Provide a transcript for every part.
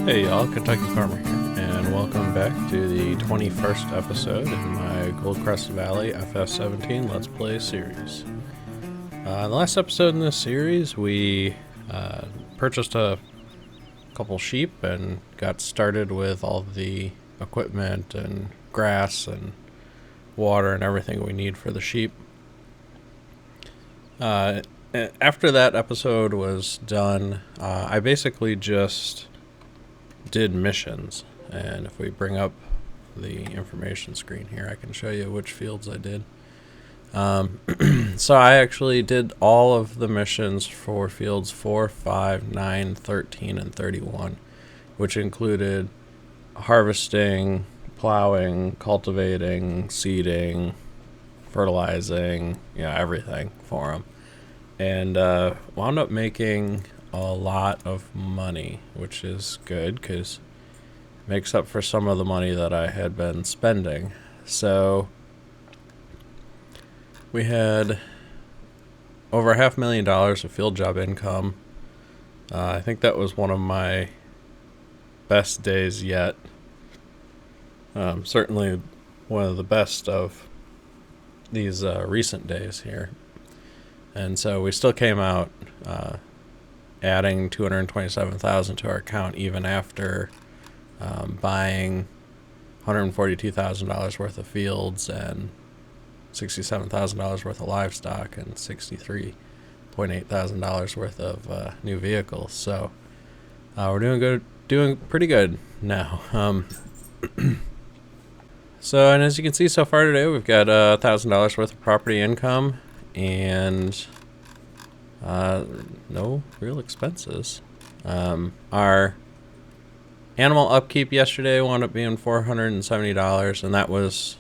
Hey y'all, Kentucky Farmer here, and welcome back to the 21st episode in my Goldcrest Valley FS17 Let's Play series. In the last episode in this series, we purchased a couple sheep and got started with all the equipment and grass and water and everything we need for the sheep. After that episode was done, I basically just did missions, and if we bring up the information screen here, I can show you which fields I did. So I actually did all of the missions for fields 4, 5, 9, 13, and 31, which included harvesting, plowing, cultivating, seeding, fertilizing, everything for them. And wound up making a lot of money, which is good because it makes up for some of the money that I had been spending. So we had over $500,000 of field job income. I think that was one of my best days yet. Certainly one of the best of these recent days here. And so we still came out adding $227,000 to our account even after buying $142,000 worth of fields and $67,000 worth of livestock and $63,800 worth of new vehicles. So we're doing pretty good now. So, and as you can see so far today, we've got $1,000 worth of property income and no real expenses. Our animal upkeep yesterday wound up being $470, and that was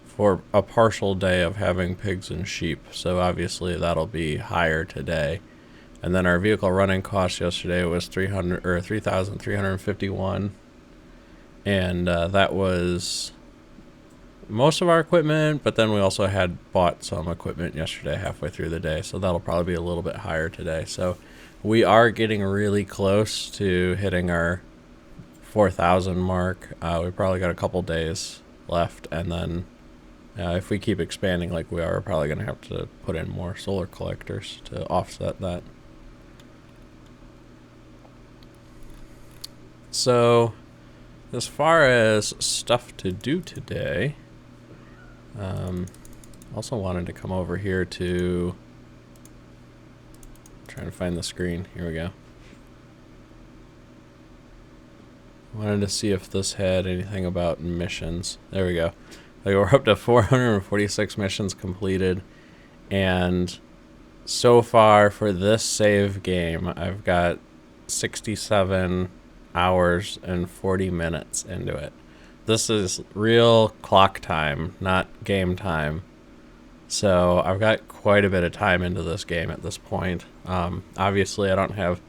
for a partial day of having pigs and sheep. So obviously that'll be higher today. And then our vehicle running cost yesterday was $3,351, and that was most of our equipment, but then we also had bought some equipment yesterday halfway through the day, so that'll probably be a little bit higher today. So we are getting really close to hitting our 4,000 mark. We probably got a couple days left, and then if we keep expanding like we are, we're probably going to have to put in more solar collectors to offset that. So as far as stuff to do today, also wanted to come over here to trying to find the screen. Here we go. Wanted to see if this had anything about missions. There we go. Like, we're up to 446 missions completed, and so far for this save game, I've got 67 hours and 40 minutes into it. This is real clock time, not game time. So I've got quite a bit of time into this game at this point. Obviously, I don't have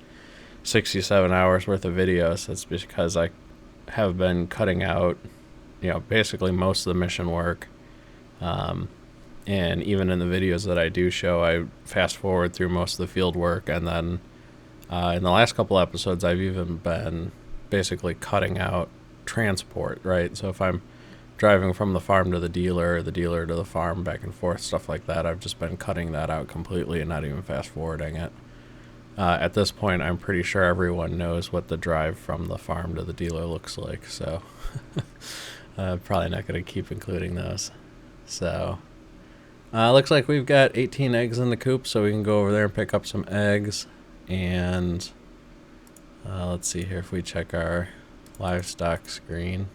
67 hours worth of videos. That's because I have been cutting out, basically most of the mission work. And even in the videos that I do show, I fast forward through most of the field work. And then in the last couple episodes, I've even been basically cutting out transport, right? So if I'm driving from the farm to the dealer to the farm, back and forth, stuff like that, I've just been cutting that out completely and not even fast forwarding it. At this point, I'm pretty sure everyone knows what the drive from the farm to the dealer looks like, so probably not going to keep including those. So looks like we've got 18 eggs in the coop, so we can go over there and pick up some eggs. And let's see here, if we check our livestock screen,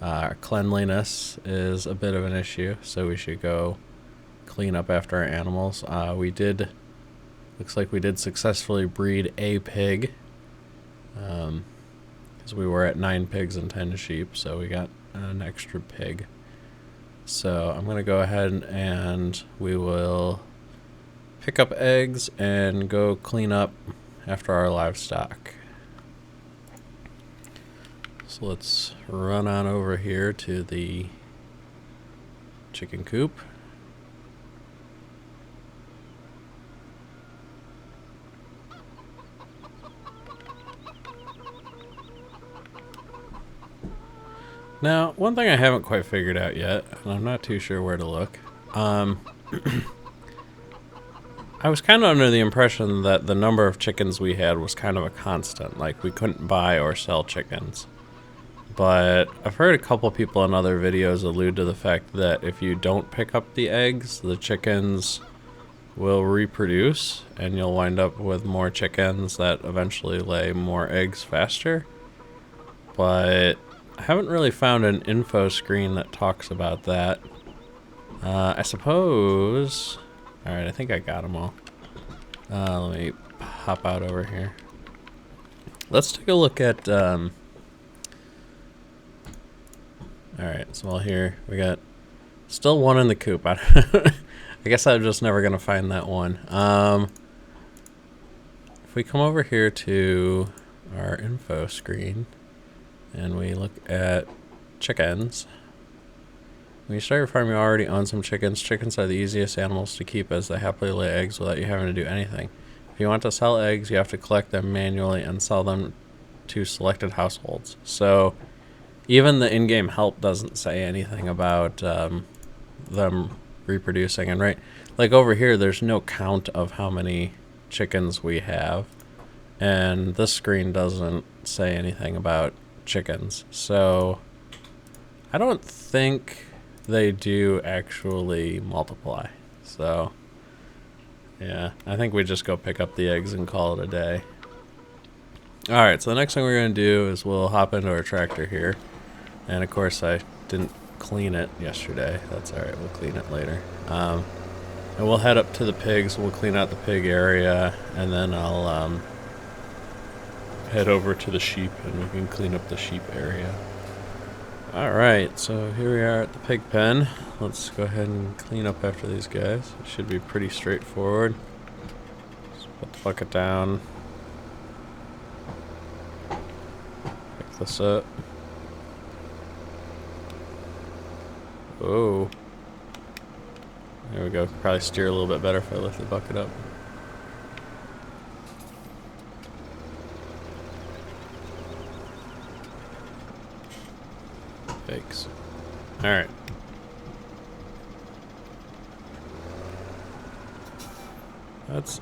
our cleanliness is a bit of an issue, so we should go clean up after our animals. Looks like we did successfully breed a pig, because we were at 9 pigs and 10 sheep, so we got an extra pig. So I'm going to go ahead and we will pick up eggs and go clean up after our livestock. So let's run on over here to the chicken coop. Now, one thing I haven't quite figured out yet, and I'm not too sure where to look. I was kind of under the impression that the number of chickens we had was kind of a constant, like we couldn't buy or sell chickens. But I've heard a couple people in other videos allude to the fact that if you don't pick up the eggs, the chickens will reproduce, and you'll wind up with more chickens that eventually lay more eggs faster. But I haven't really found an info screen that talks about that. I suppose... Alright, I think I got them all. Let me hop out over here. Let's take a look at... Alright, so while here, we got still one in the coop. I guess I'm just never going to find that one. If we come over here to our info screen, and we look at chickens. When you start your farm, you already own some chickens. Chickens are the easiest animals to keep as they happily lay eggs without you having to do anything. If you want to sell eggs, you have to collect them manually and sell them to selected households. So even the in-game help doesn't say anything about them reproducing. And right, like over here, there's no count of how many chickens we have. And this screen doesn't say anything about chickens. So I don't think they do actually multiply. So yeah, I think we just go pick up the eggs and call it a day. Alright, so the next thing we're going to do is we'll hop into our tractor here. And of course I didn't clean it yesterday. That's alright, we'll clean it later. And we'll head up to the pigs, we'll clean out the pig area, and then I'll head over to the sheep and we can clean up the sheep area. Alright, so here we are at the pig pen. Let's go ahead and clean up after these guys. It should be pretty straightforward. Just put the bucket down. Pick this up. Oh. There we go. Probably steer a little bit better if I lift the bucket up. Thanks. Alright. That's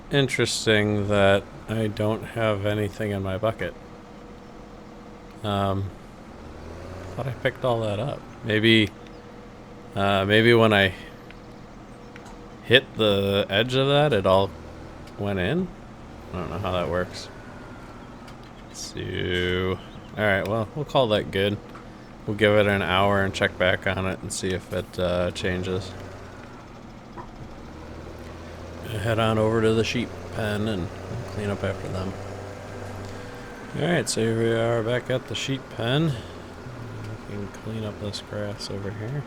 interesting that I don't have anything in my bucket. Thought I picked all that up. Maybe when I hit the edge of that, it all went in? I don't know how that works. So, alright, well, we'll call that good. We'll give it an hour and check back on it and see if it changes. Head on over to the sheep pen and clean up after them. Alright, so here we are back at the sheep pen. We can clean up this grass over here.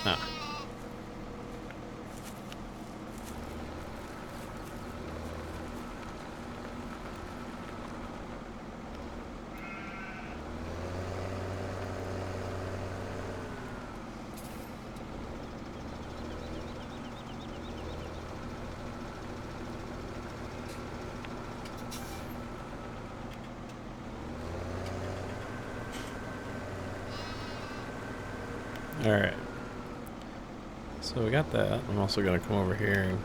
Ah. Alright. So we got that. I'm also going to come over here and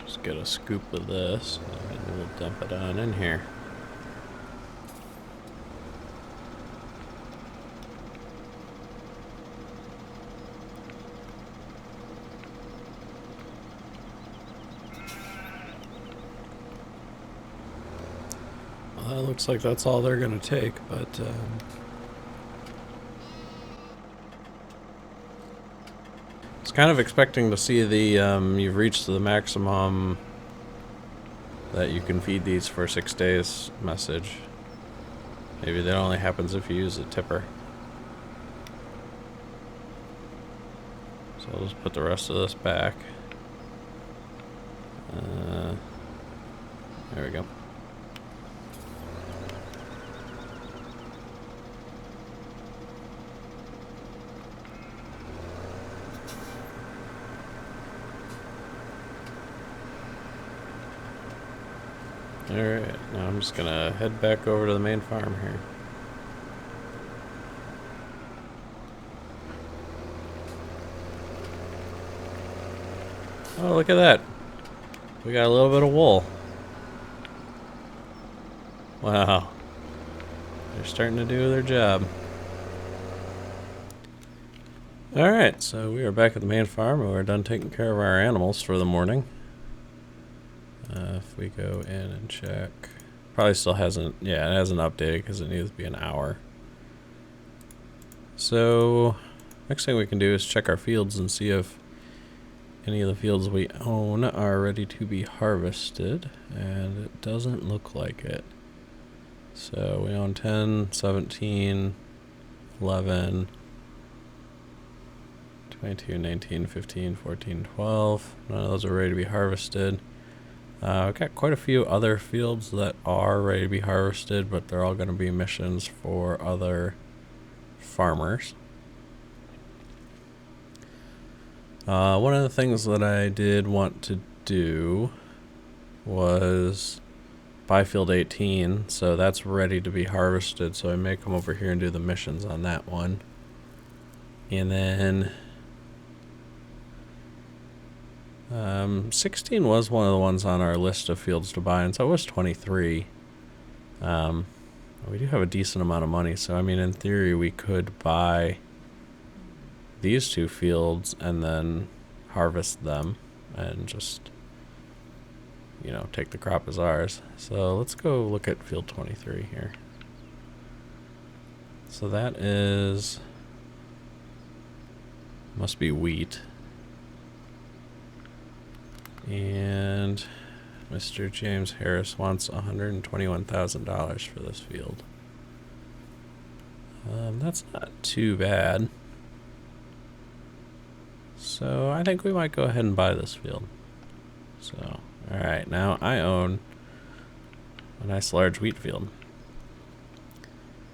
just get a scoop of this. And we'll dump it on in here. Well, that looks like that's all they're going to take, but kind of expecting to see the you've reached the maximum that you can feed these for 6 days message. Maybe that only happens if you use a tipper. So I'll just put the rest of this back. There we go. Alright, now I'm just gonna head back over to the main farm here. Oh, look at that. We got a little bit of wool. Wow. They're starting to do their job. Alright, so we are back at the main farm and we're done taking care of our animals for the morning. If we go in and check, probably still hasn't, yeah, it hasn't updated because it needs to be an hour. So, next thing we can do is check our fields and see if any of the fields we own are ready to be harvested, and it doesn't look like it. So we own 10, 17, 11, 22, 19, 15, 14, 12. None of those are ready to be harvested. I've got quite a few other fields that are ready to be harvested, but they're all going to be missions for other farmers. One of the things that I did want to do was buy field 18, so that's ready to be harvested, so I may come over here and do the missions on that one. And then 16 was one of the ones on our list of fields to buy, and so it was 23. We do have a decent amount of money, so I mean, in theory, we could buy these two fields and then harvest them and just, you know, take the crop as ours. So let's go look at field 23 here. So that is, must be wheat. And Mr. James Harris wants $121,000 for this field. That's not too bad. So I think we might go ahead and buy this field. So, alright, now I own a nice large wheat field.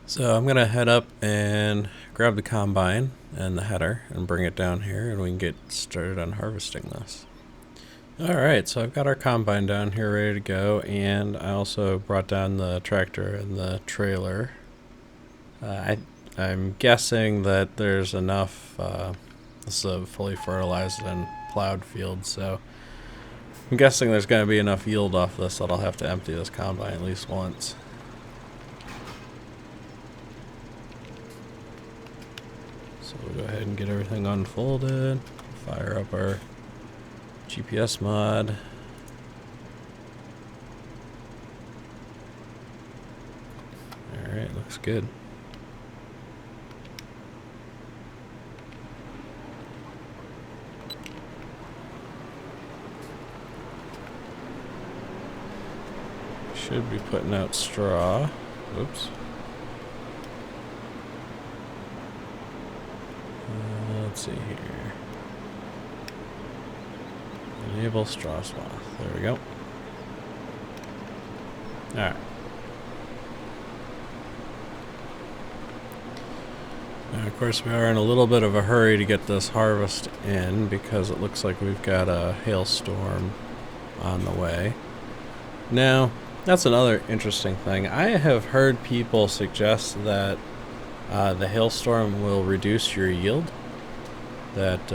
So I'm gonna head up and grab the combine and the header and bring it down here, and we can get started on harvesting this. Alright, so I've got our combine down here ready to go, and I also brought down the tractor and the trailer. I'm guessing that there's enough, this is a fully fertilized and plowed field, so I'm guessing there's going to be enough yield off this that I'll have to empty this combine at least once. So we'll go ahead and get everything unfolded, fire up our GPS mod. Alright, looks good. Should be putting out straw. Oops. Let's see here. Enable straw swath. There we go. Alright. Now, of course, we are in a little bit of a hurry to get this harvest in because it looks like we've got a hailstorm on the way. Now, that's another interesting thing. I have heard people suggest that the hailstorm will reduce your yield, that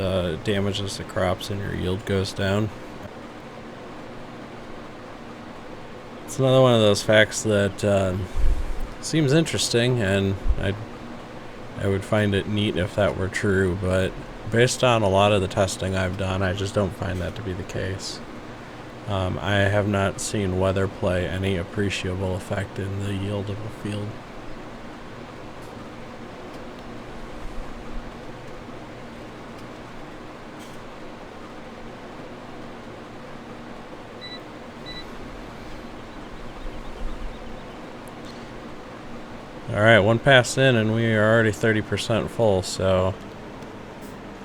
damages the crops and your yield goes down. It's another one of those facts that seems interesting, and I would find it neat if that were true, but based on a lot of the testing I've done, I just don't find that to be the case. I have not seen weather play any appreciable effect in the yield of a field. Alright, one pass in and we are already 30% full, so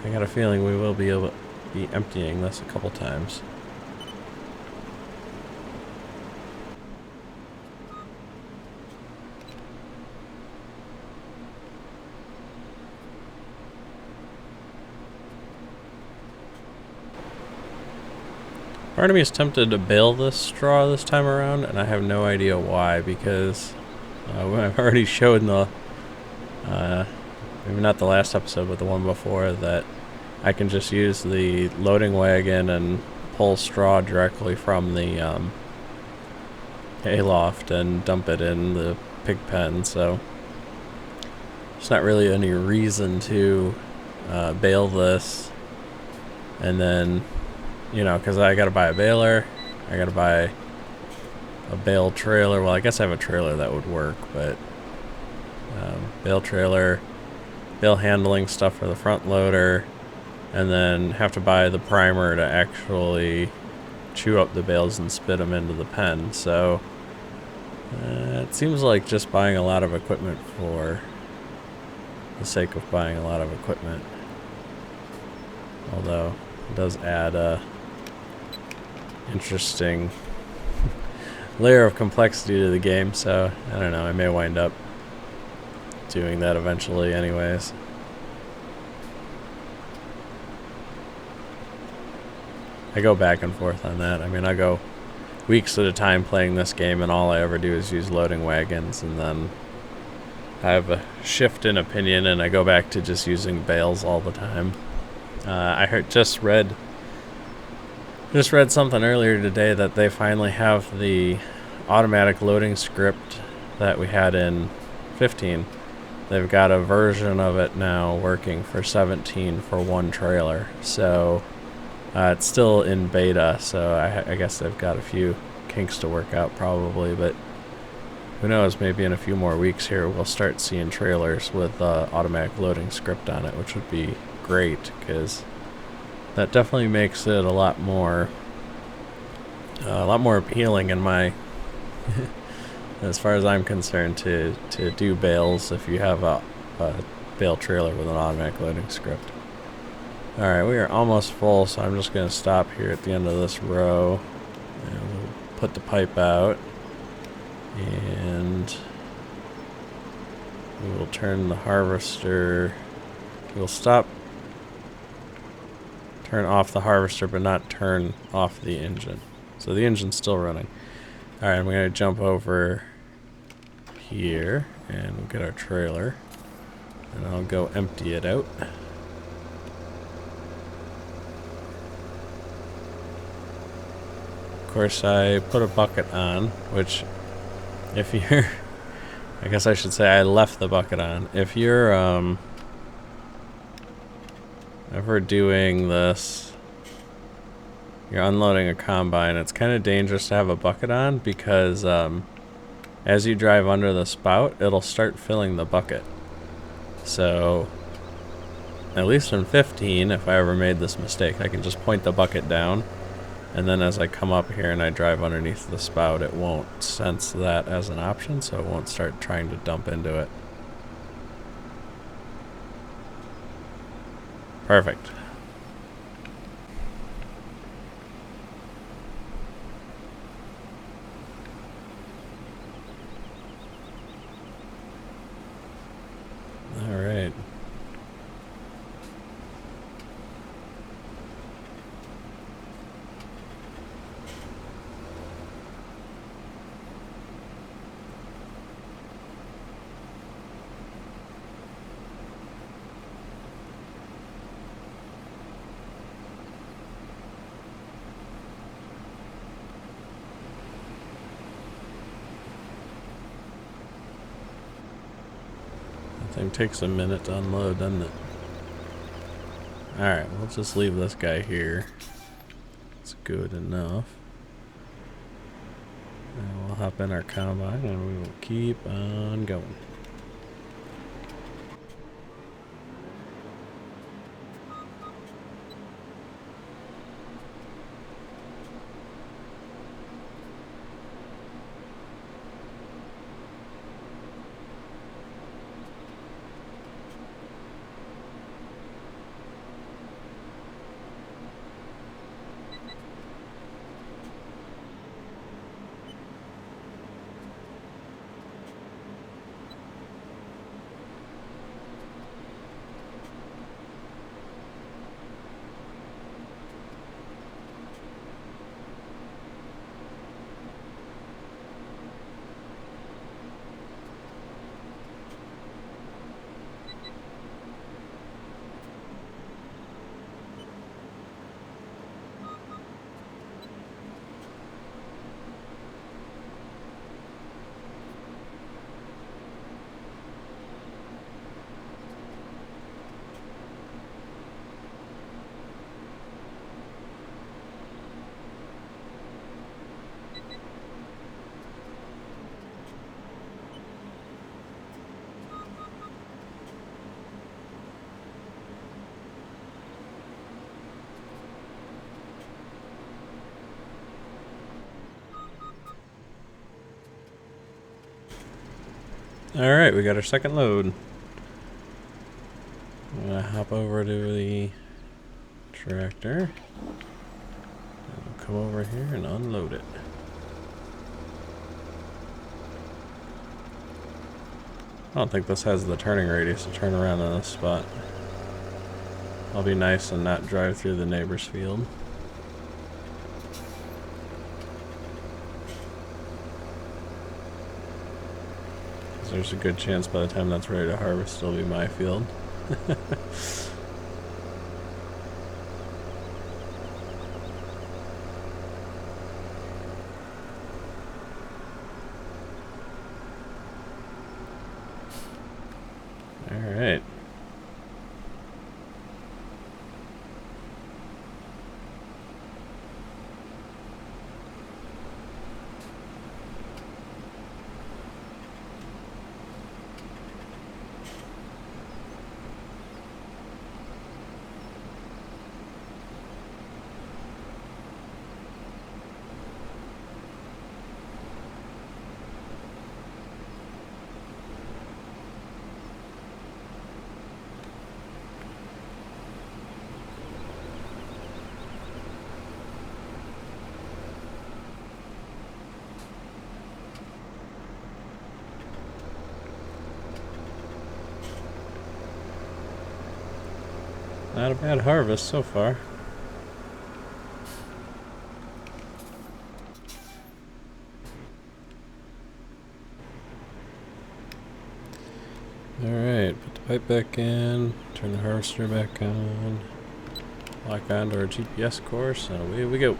I got a feeling we will be able to be emptying this a couple times. Part of me is tempted to bale this straw this time around, and I have no idea why, because I've already showed in the, maybe not the last episode, but the one before, that I can just use the loading wagon and pull straw directly from the hayloft and dump it in the pig pen, so there's not really any reason to bale this, and then, you know, because I gotta buy a baler, I gotta buy a bale trailer. Well, I guess I have a trailer that would work, but bale trailer, bale handling stuff for the front loader, and then have to buy the primer to actually chew up the bales and spit them into the pen. So it seems like just buying a lot of equipment for the sake of buying a lot of equipment, although it does add a interesting layer of complexity to the game, so I don't know, I may wind up doing that eventually anyways. I go back and forth on that. I mean, I go weeks at a time playing this game, and all I ever do is use loading wagons, and then I have a shift in opinion and I go back to just using bales all the time. I just read something earlier today that they finally have the automatic loading script that we had in 15. They've got a version of it now working for 17 for one trailer. So it's still in beta, so I guess they've got a few kinks to work out probably, but who knows, maybe in a few more weeks here we'll start seeing trailers with automatic loading script on it, which would be great, because that definitely makes it a lot more appealing in my as far as I'm concerned to do bales if you have a bale trailer with an automatic loading script. Alright, we are almost full, so I'm just going to stop here at the end of this row and we'll put the pipe out, and we will turn the harvester. We'll turn off the harvester, but not turn off the engine. So the engine's still running. Alright, I'm going to jump over here and we'll get our trailer, and I'll go empty it out. Of course, I put a bucket on, which, if you're, I guess I should say I left the bucket on. If you're ever doing this, you're unloading a combine, it's kind of dangerous to have a bucket on, because as you drive under the spout, it'll start filling the bucket. So, at least in 15, if I ever made this mistake, I can just point the bucket down, and then as I come up here and I drive underneath the spout, it won't sense that as an option, so it won't start trying to dump into it. Perfect. All right. Thing takes a minute to unload, doesn't it? Alright, we'll just leave this guy here. It's good enough. And we'll hop in our combine and we will keep on going. Alright, we got our second load. I'm gonna hop over to the tractor. And come over here and unload it. I don't think this has the turning radius to turn around in this spot. I'll be nice and not drive through the neighbor's field. Because there's a good chance by the time that's ready to harvest, it'll be my field. Alright. Not a bad harvest so far. Alright, put the pipe back in, turn the harvester back on, lock onto our GPS course, and away we go.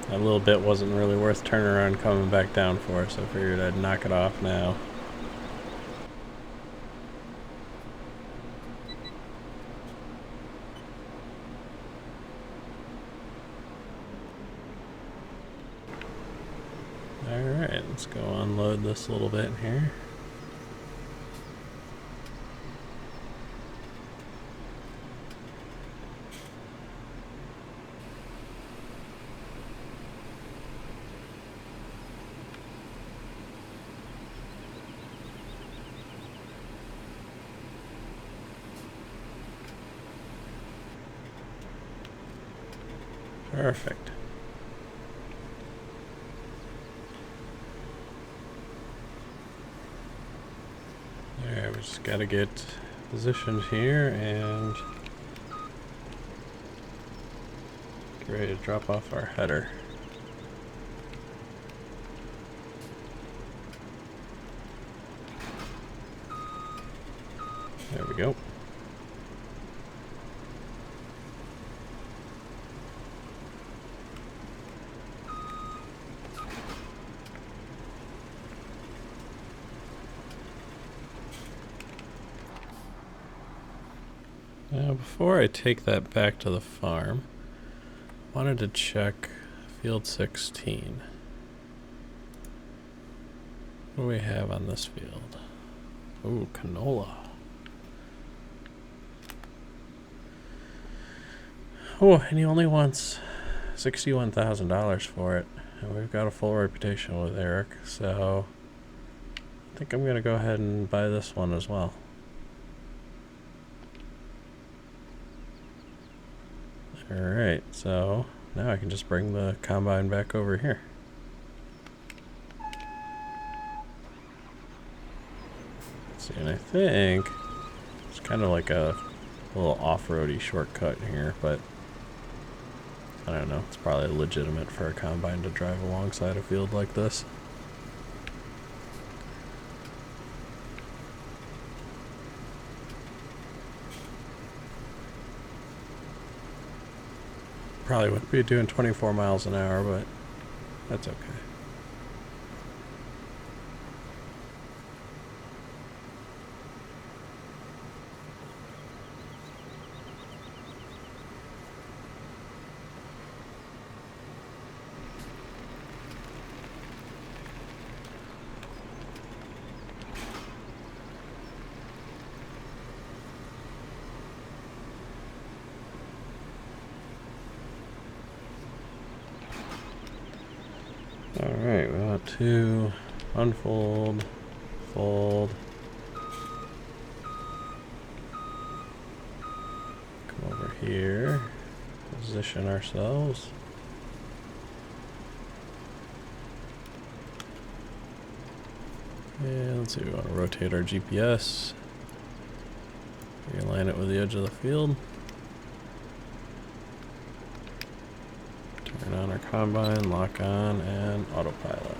That little bit wasn't really worth turning around coming back down for, so I figured I'd knock it off now. Alright, let's go unload this little bit here. Perfect. Alright, we just gotta get positioned here and get ready to drop off our header. There we go. Now, before I take that back to the farm, I wanted to check field 16. What do we have on this field? Ooh, canola. Oh, and he only wants $61,000 for it. And we've got a full reputation with Eric, so I think I'm going to go ahead and buy this one as well. Alright, so now I can just bring the combine back over here. Let's see, and I think it's kind of like a little off-roady shortcut here, but I don't know, it's probably legitimate for a combine to drive alongside a field like this. Probably wouldn't be doing 24 miles an hour, but that's okay. Alright, we want to unfold, fold, come over here, position ourselves. And let's see, we want to rotate our GPS, realign it with the edge of the field, turn on our combine, lock on, and autopilot.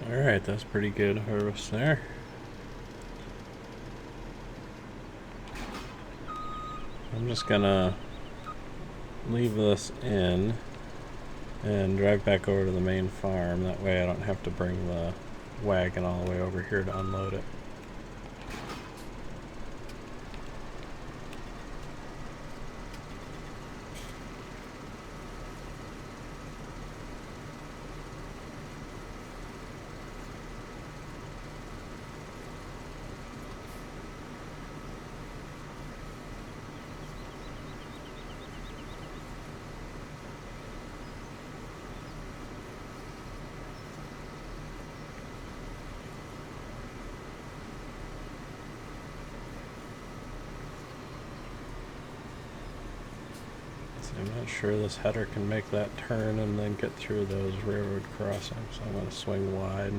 Alright, that's pretty good harvest there. I'm just gonna leave this in and drive back over to the main farm. That way I don't have to bring the wagon all the way over here to unload it. I'm not sure this header can make that turn and then get through those railroad crossings, so I'm going to swing wide.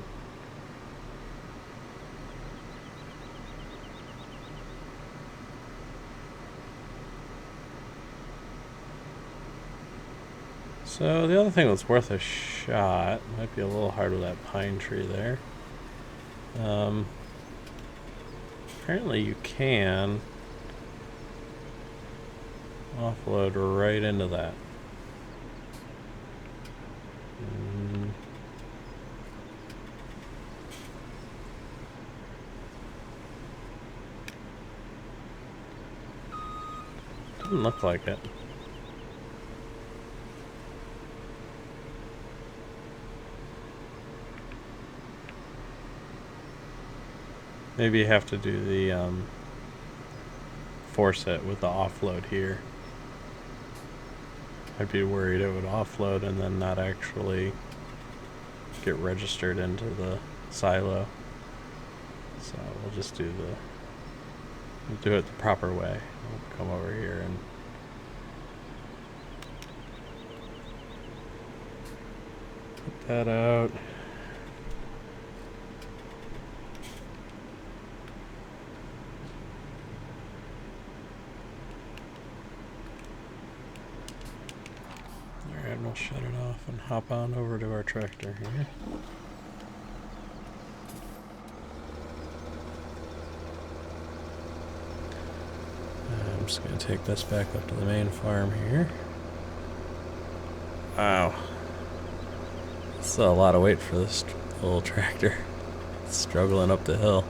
So the other thing that's worth a shot, might be a little hard with that pine tree there. Apparently you can offload right into that. Doesn't look like it. Maybe you have to do the force it with the offload here. I'd be worried it would offload and then not actually get registered into the silo. So we'll just do it the proper way. We'll come over here and put that out. We'll shut it off and hop on over to our tractor here. I'm just going to take this back up to the main farm here. Wow. It's a lot of weight for this little tractor. It's struggling up the hill.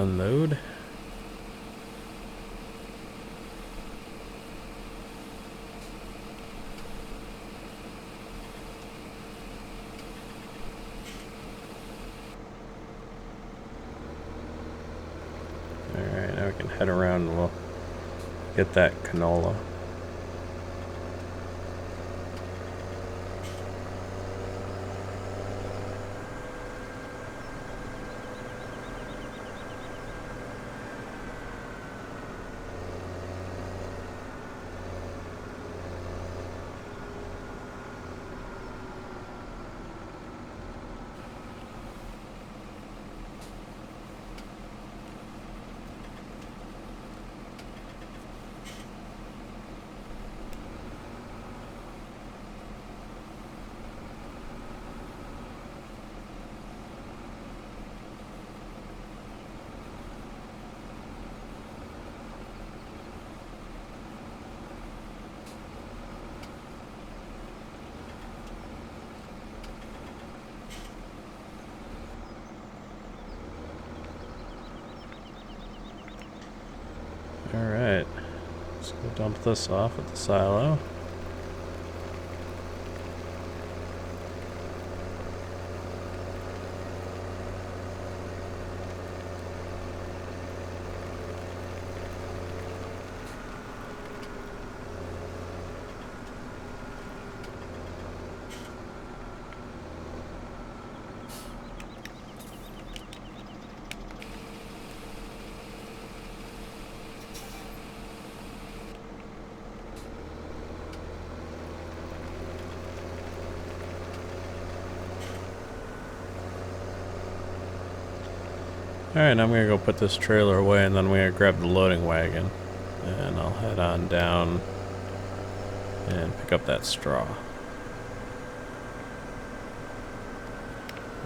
unload. Alright, now we can head around and we'll get that canola. Alright, let's go dump this off at the silo. Alright, now I'm going to go put this trailer away and then we're going to grab the loading wagon. And I'll head on down and pick up that straw.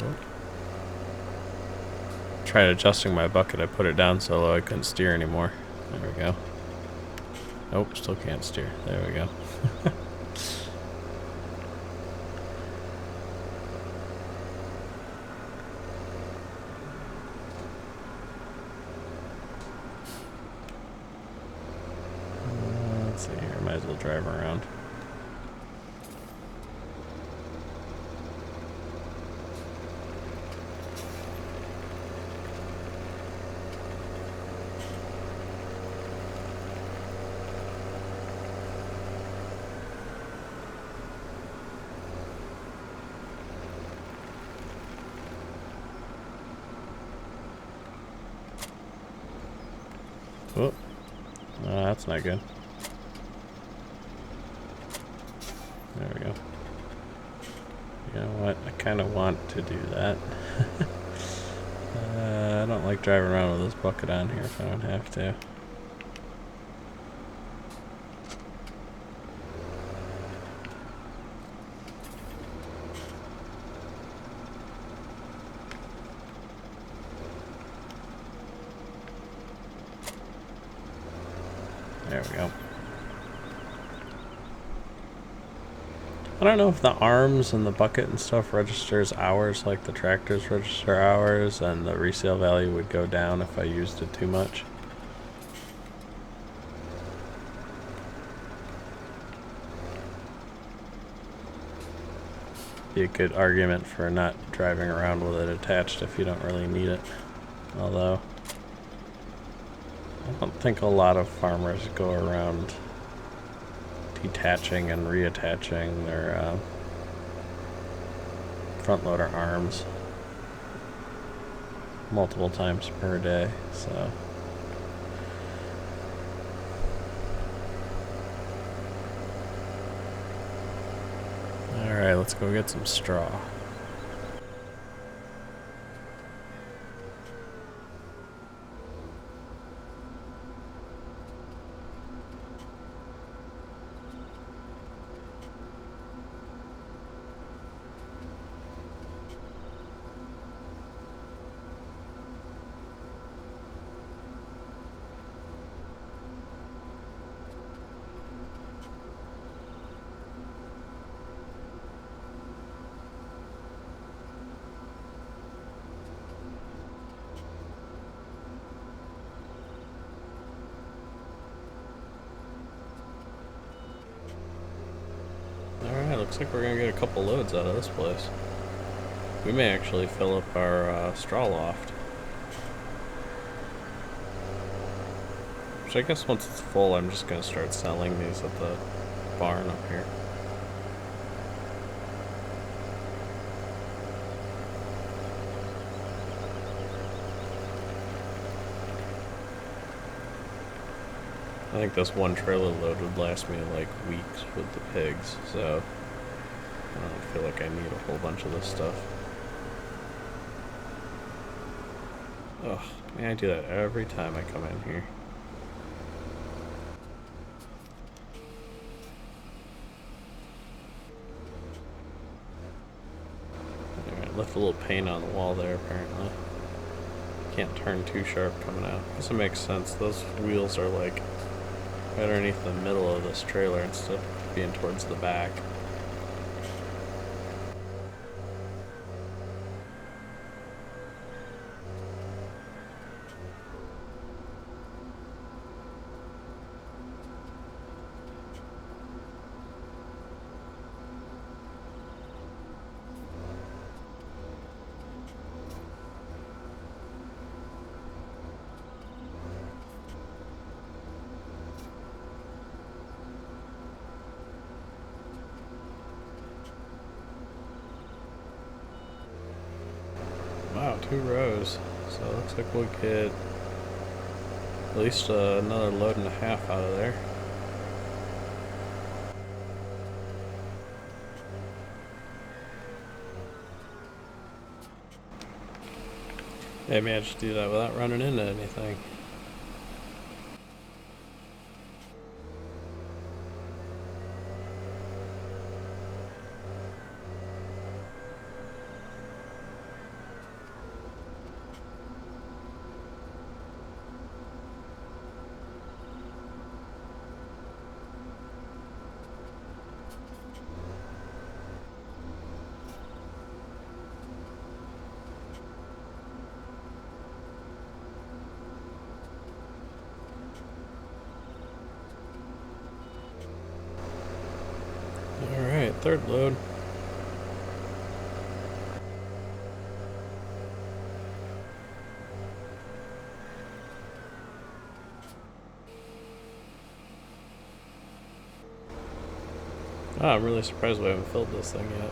Oh. Tried adjusting my bucket, I put it down so low I couldn't steer anymore. There we go. Nope, still can't steer. There we go. Let's see here, might as well drive around. Oh, that's not good. There we go. You know what? I kind of want to do that. I don't like driving around with this bucket on here if I don't have to. There we go. I don't know if the arms and the bucket and stuff registers hours like the tractors register hours, and the resale value would go down if I used it too much. Be a good argument for not driving around with it attached if you don't really need it. Although, I don't think a lot of farmers go around detaching and reattaching their front loader arms multiple times per day, so. Alright, let's go get some straw. looks like we're gonna get a couple loads out of this place. We may actually fill up our straw loft. Which I guess once it's full, I'm just gonna start selling these at the barn up here. I think this one trailer load would last me like weeks with the pigs, so I don't feel like I need a whole bunch of this stuff. Ugh, man, I do that every time I come in here. Alright, left a little paint on the wall there apparently. Can't turn too sharp coming out. Guess it makes sense. Those wheels are like right underneath the middle of this trailer instead of being towards the back. Wow, 2 rows. So it looks like we'll get at least another load and a half out of there. Yeah, I managed to do that without running into anything. Alright, 3rd load. Oh, I'm really surprised we haven't filled this thing yet.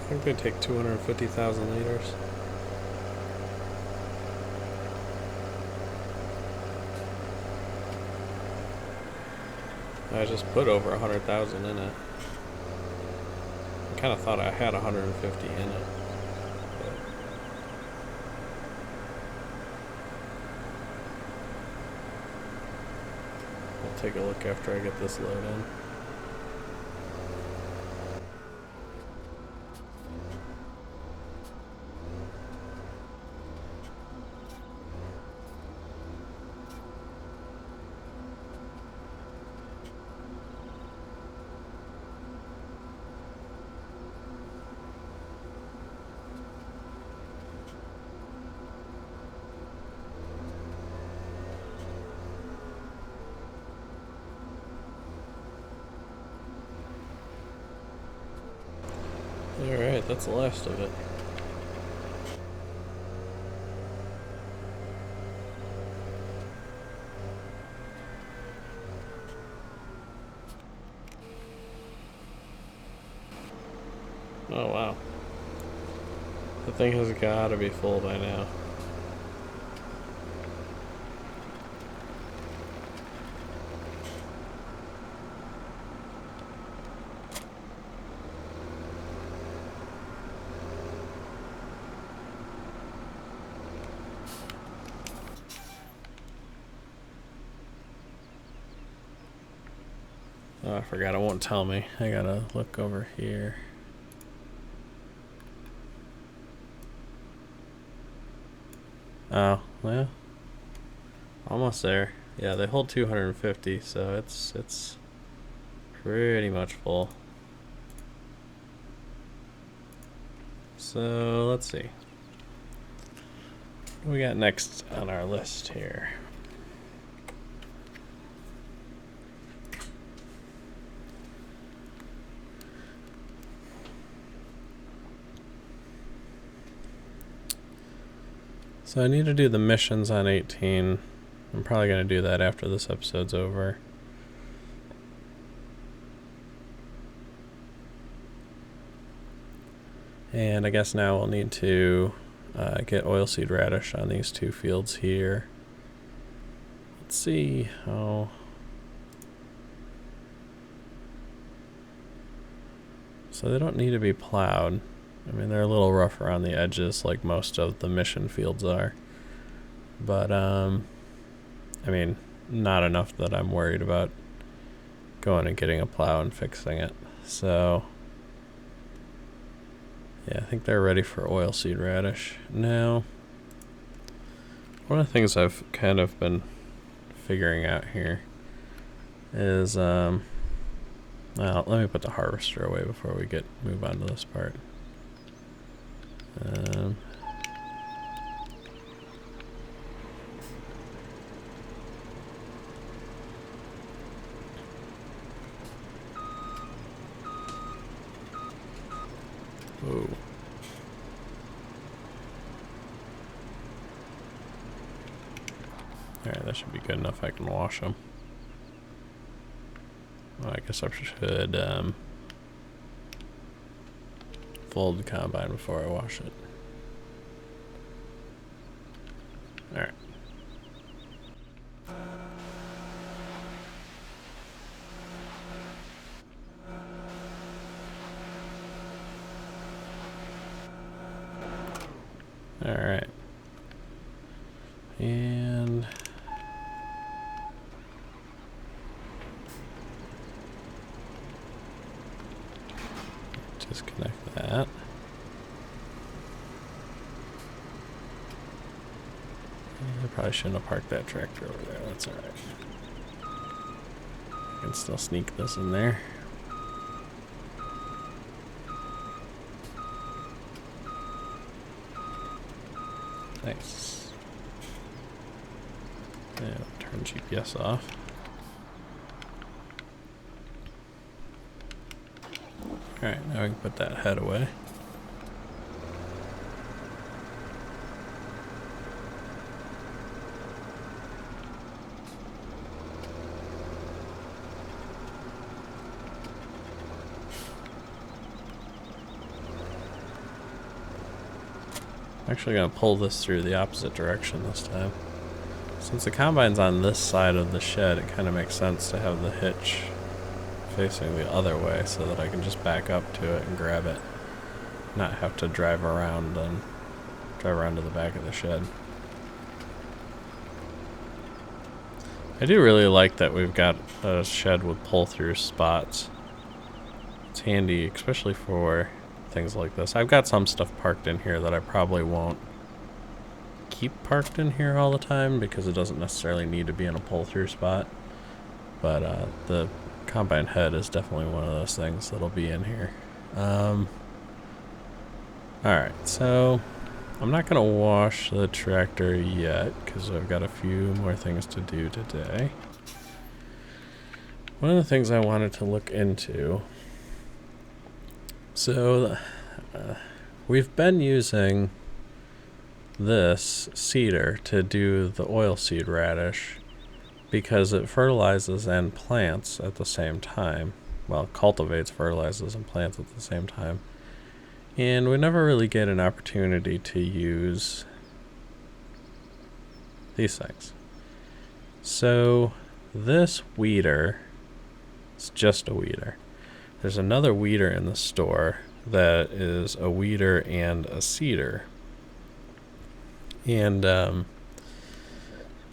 I think they take 250,000 liters. I just put over 100,000 in it. I kind of thought I had 150 in it. I'll take a look after I get this load in. Alright, that's the last of it. Oh wow. The thing has got to be full by now. Oh, I forgot, it won't tell me. I gotta look over here. Oh, well, almost there. Yeah, they hold 250, so it's pretty much full. So let's see. What do we got next on our list here? So I need to do the missions on 18. I'm probably going to do that after this episode's over. And I guess now we'll need to get oilseed radish on these 2 fields here. Let's see how... So they don't need to be plowed. I mean, they're a little rough around the edges like most of the mission fields are. But, I mean, not enough that I'm worried about going and getting a plow and fixing it. So, yeah, I think they're ready for oilseed radish. Now, one of the things I've kind of been figuring out here is, well, let me put the harvester away before we move on to this part. Whoa. Alright, that should be good enough. I can wash them. Well, I guess I should fold the combine before I wash it. Alright. Alright. And disconnect that. I probably shouldn't have parked that tractor over there. That's alright. I can still sneak this in there. Nice. Yeah, turn GPS off. Alright, now we can put that head away. I'm actually going to pull this through the opposite direction this time. Since the combine's on this side of the shed, it kind of makes sense to have the hitch facing the other way so that I can just back up to it and grab it. Not have to drive around to the back of the shed. I do really like that we've got a shed with pull-through spots. It's handy, especially for things like this. I've got some stuff parked in here that I probably won't keep parked in here all the time because it doesn't necessarily need to be in a pull-through spot. But the combine head is definitely one of those things that'll be in here. Alright, so I'm not going to wash the tractor yet because I've got a few more things to do today. One of the things I wanted to look into, so we've been using this seeder to do the oilseed radish because it fertilizes and plants at the same time. Well, cultivates, fertilizes, and plants at the same time. And we never really get an opportunity to use these things. So this weeder is just a weeder. There's another weeder in the store that is a weeder and a seeder. And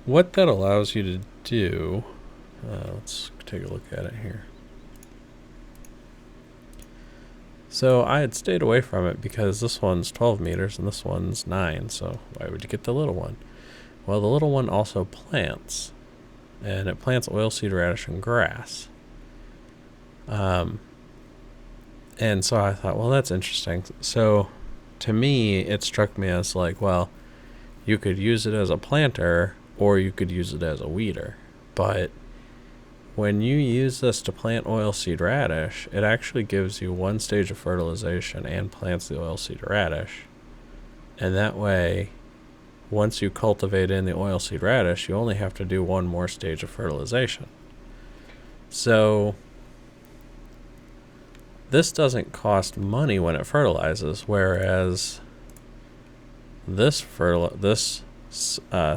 what that allows you to do, let's take a look at it here. So I had stayed away from it because this one's 12 meters and this one's 9, so why would you get the little one? Well, the little one also plants, and it plants oilseed radish and grass. And so I thought, well, that's interesting. So to me, it struck me as like, well, you could use it as a planter or you could use it as a weeder. But when you use this to plant oilseed radish, it actually gives you one stage of fertilization and plants the oilseed radish. And that way, once you cultivate in the oilseed radish, you only have to do one more stage of fertilization. So this doesn't cost money when it fertilizes, whereas this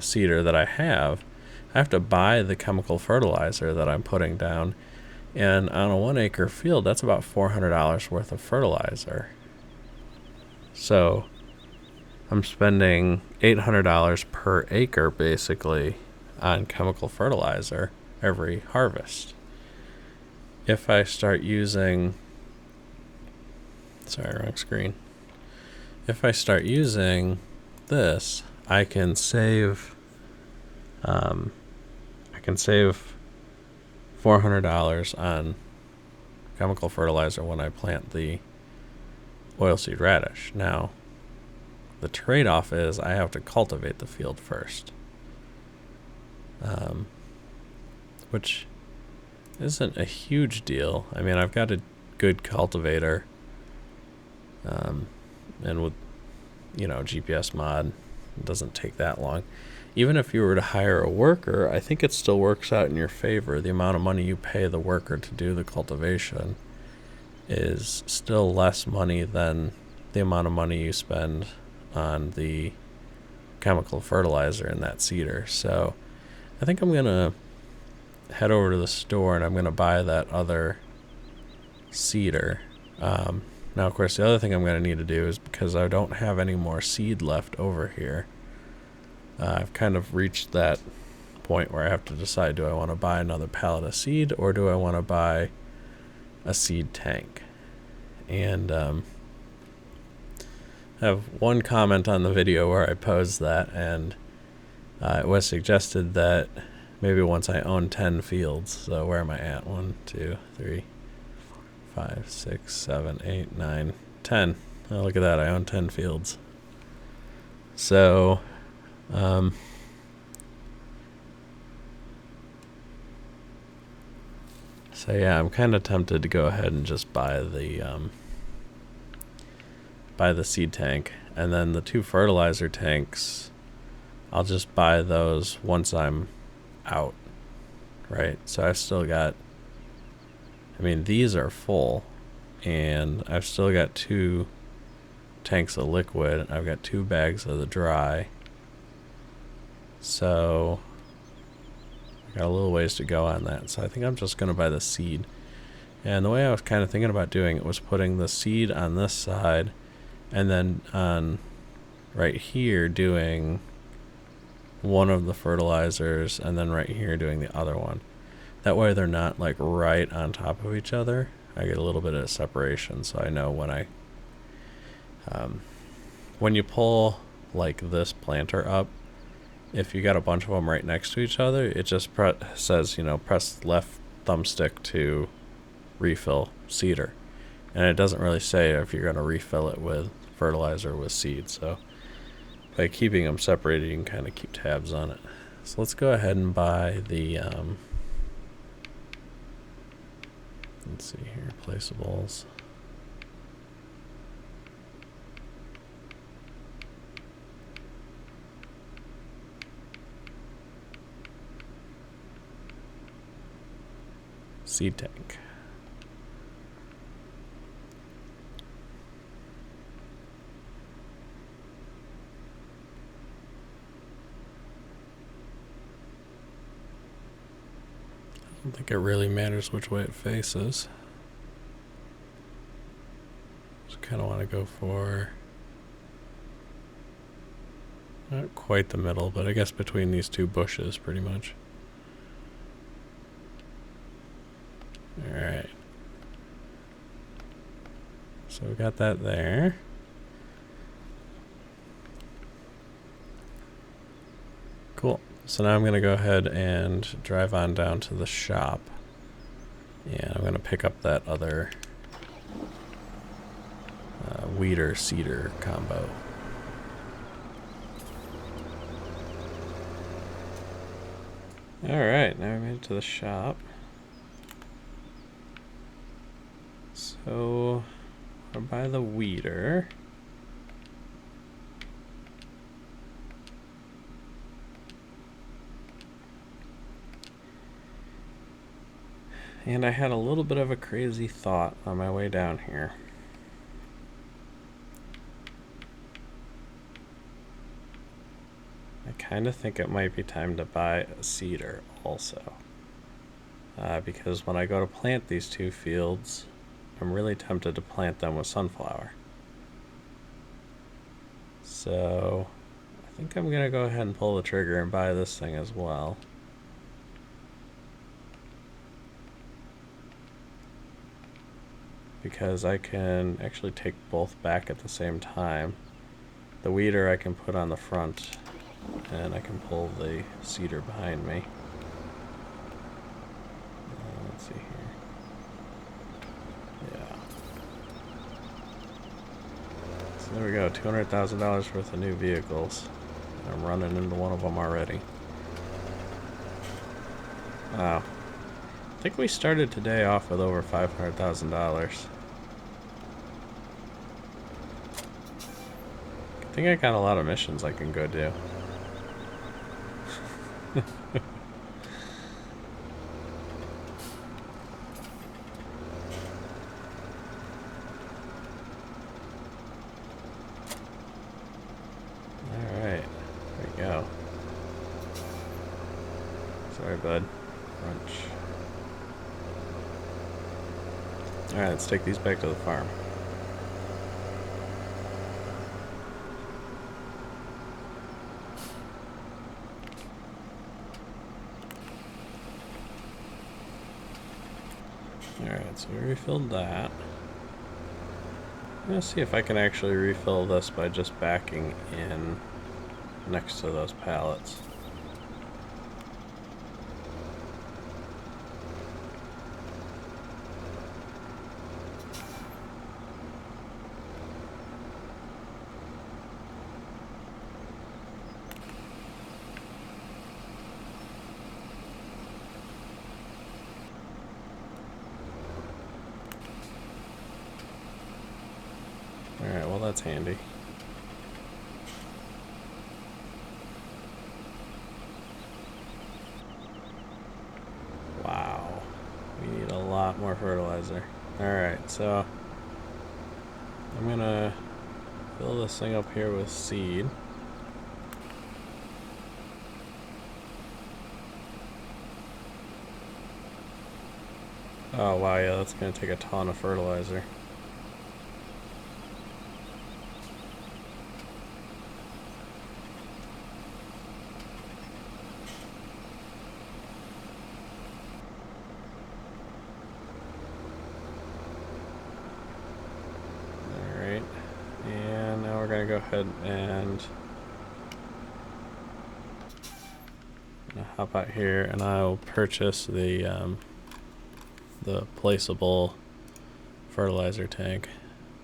seeder that I have to buy the chemical fertilizer that I'm putting down, and on a 1 acre field, that's about $400 worth of fertilizer. So I'm spending $800 per acre basically on chemical fertilizer every harvest. If I start using, sorry, wrong screen. If I start using this, I can save $400 on chemical fertilizer when I plant the oilseed radish. Now, the trade-off is I have to cultivate the field first, which isn't a huge deal. I mean, I've got a good cultivator, and with, GPS mod, it doesn't take that long. Even if you were to hire a worker, I think it still works out in your favor. The amount of money you pay the worker to do the cultivation is still less money than the amount of money you spend on the chemical fertilizer in that seeder. So I think I'm going to head over to the store and I'm going to buy that other seeder. Now, of course, the other thing I'm going to need to do is, because I don't have any more seed left over here, I've kind of reached that point where I have to decide, do I want to buy another pallet of seed or do I want to buy a seed tank? And I have one comment on the video where I posed that, and it was suggested that maybe once I own 10 fields, so where am I at? 1, 2, 3, 4, 5, 6, 7, 8, 9, 10. Oh, look at that, I own 10 fields. So yeah, I'm kind of tempted to go ahead and just buy the seed tank, and then the 2 fertilizer tanks, I'll just buy those once I'm out, right? So I've still got, I mean, these are full, and I've still got 2 tanks of liquid. I've got 2 bags of the dry. So I got a little ways to go on that. So I think I'm just going to buy the seed. And the way I was kind of thinking about doing it was putting the seed on this side, and then on right here doing one of the fertilizers, and then right here doing the other one. That way they're not like right on top of each other. I get a little bit of separation, so I know when you pull like this planter up, if you got a bunch of them right next to each other, it just says, press left thumbstick to refill seeder. And it doesn't really say if you're going to refill it with fertilizer or with seed. So by keeping them separated, you can kind of keep tabs on it. So let's go ahead and buy the, let's see here, placeables. Seed tank. I don't think it really matters which way it faces. Just kind of want to go for not quite the middle, but I guess between these 2 bushes pretty much. Alright. So we got that there. Cool. So now I'm going to go ahead and drive on down to the shop. And I'm going to pick up that other weeder seeder combo. Alright, now we made it to the shop. So I'll buy the weeder. And I had a little bit of a crazy thought on my way down here. I kind of think it might be time to buy a seeder also. Because when I go to plant these two fields, I'm really tempted to plant them with sunflower. So I think I'm going to go ahead and pull the trigger and buy this thing as well. Because I can actually take both back at the same time. The weeder I can put on the front, and I can pull the seeder behind me. Let's see here. Yeah. So there we go, $200,000 worth of new vehicles. I'm running into one of them already. Wow. I think we started today off with over $500,000. I think I got a lot of missions I can go do. Alright, there we go. Sorry, bud. Crunch. Alright, let's take these back to the farm. Alright, so we refilled that. I'm going to see if I can actually refill this by just backing in next to those pallets. Alright, well that's handy. Wow. We need a lot more fertilizer. Alright, so I'm gonna fill this thing up here with seed. Oh wow, yeah, that's gonna take a ton of fertilizer. Go ahead and hop out here, and I'll purchase the placeable fertilizer tank,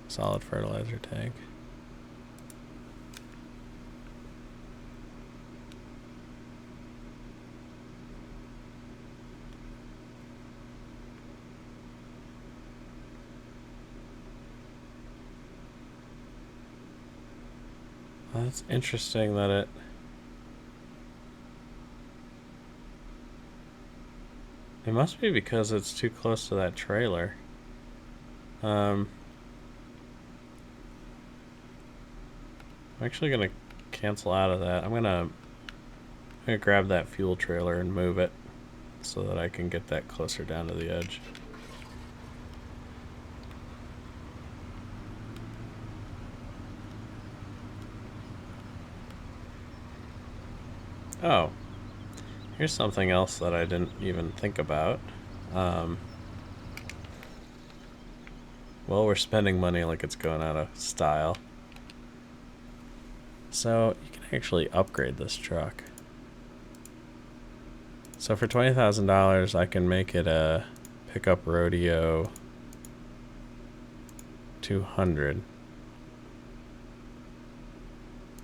solid fertilizer tank. Well, that's interesting that it must be because it's too close to that trailer. I'm actually gonna cancel out of that. I'm gonna grab that fuel trailer and move it so that I can get that closer down to the edge. Oh, here's something else that I didn't even think about. Well, we're spending money like it's going out of style. So you can actually upgrade this truck. So for $20,000, I can make it a pickup rodeo 200.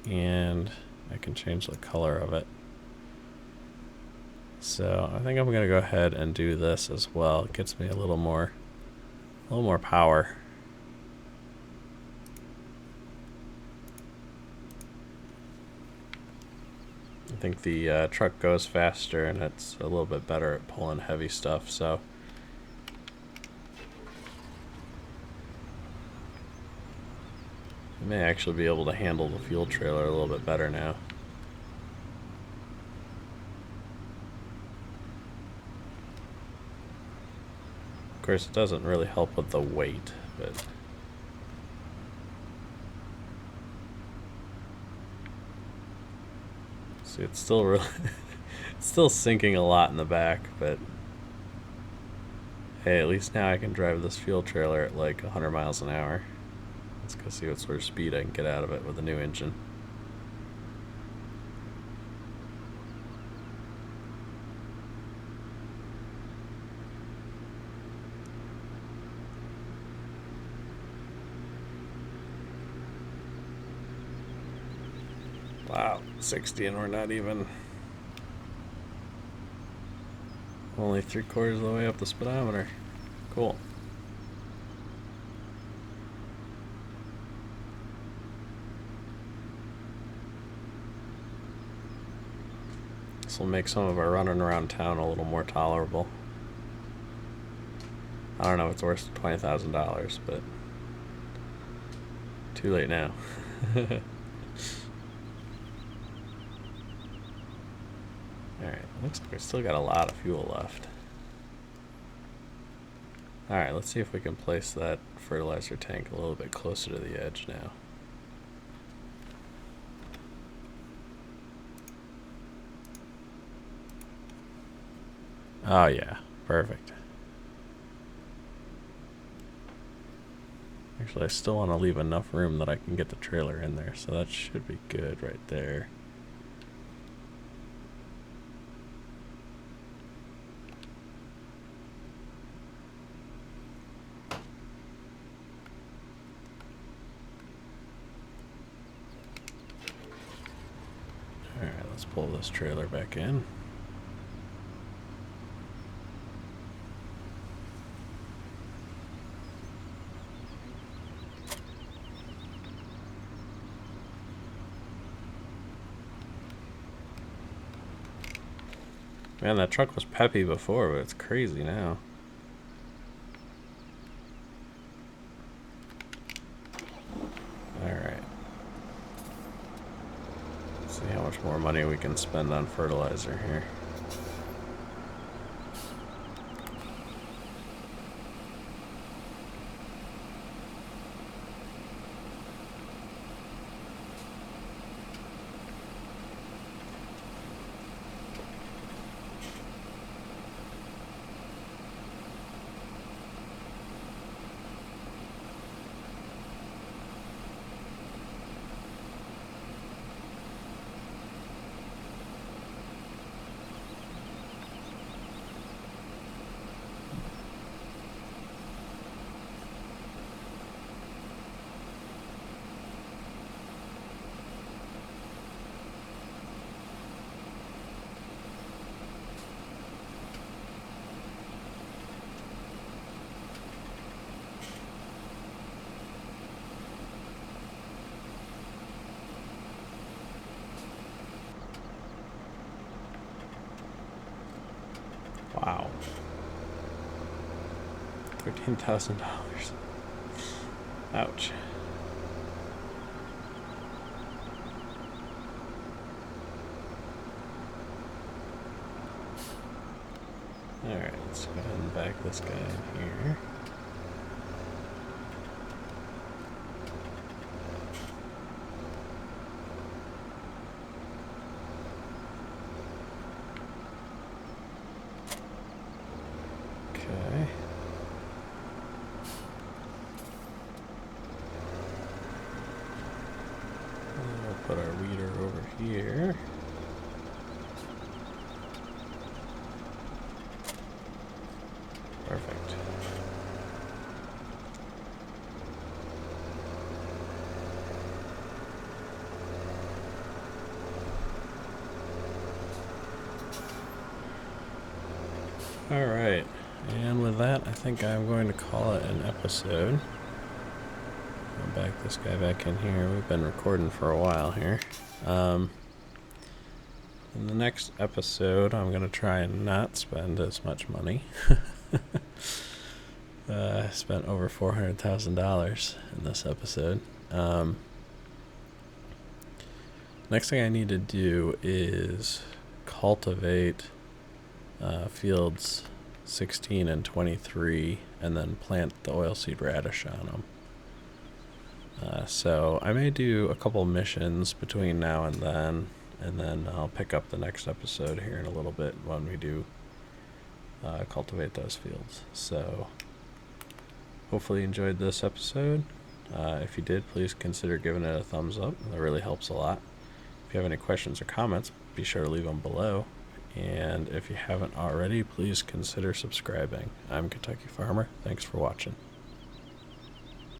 And I can change the color of it. So I think I'm gonna go ahead and do this as well. It gets me a little more power. I think the truck goes faster and it's a little bit better at pulling heavy stuff, so May actually be able to handle the fuel trailer a little bit better now. Of course, it doesn't really help with the weight, but... See, it's still really... it's still sinking a lot in the back, but... Hey, at least now I can drive this fuel trailer at like 100 miles an hour. Let's go see what sort of speed I can get out of it with a new engine. Wow, 60 and we're not even... Only 3/4 of the way up the speedometer. Cool. This will make some of our running around town a little more tolerable. I don't know if it's worth $20,000, but too late now. Alright, looks like we still got a lot of fuel left. Alright, let's see if we can place that fertilizer tank a little bit closer to the edge now. Oh yeah, perfect. Actually, I still want to leave enough room that I can get the trailer in there, so that should be good right there. Alright, let's pull this trailer back in. Man, that truck was peppy before, but it's crazy now. Alright. Let's see how much more money we can spend on fertilizer here. Wow. $13,000. Ouch. Alright, let's go ahead and back this guy in here. Okay. And we'll put our weeder over here. Perfect. All right, and with that, I think I'm going to call it an episode. I'll back this guy back in here. We've been recording for a while here. In the next episode, I'm going to try and not spend as much money. I spent over $400,000 in this episode. Next thing I need to do is cultivate fields 16 and 23 and then plant the oilseed radish on them. So I may do a couple missions between now and then I'll pick up the next episode here in a little bit when we do cultivate those fields. So hopefully you enjoyed this episode. If you did, please consider giving it a thumbs up. That really helps a lot. If you have any questions or comments, be sure to leave them below. And if you haven't already, please consider subscribing. I'm Kentucky Farmer. Thanks for watching.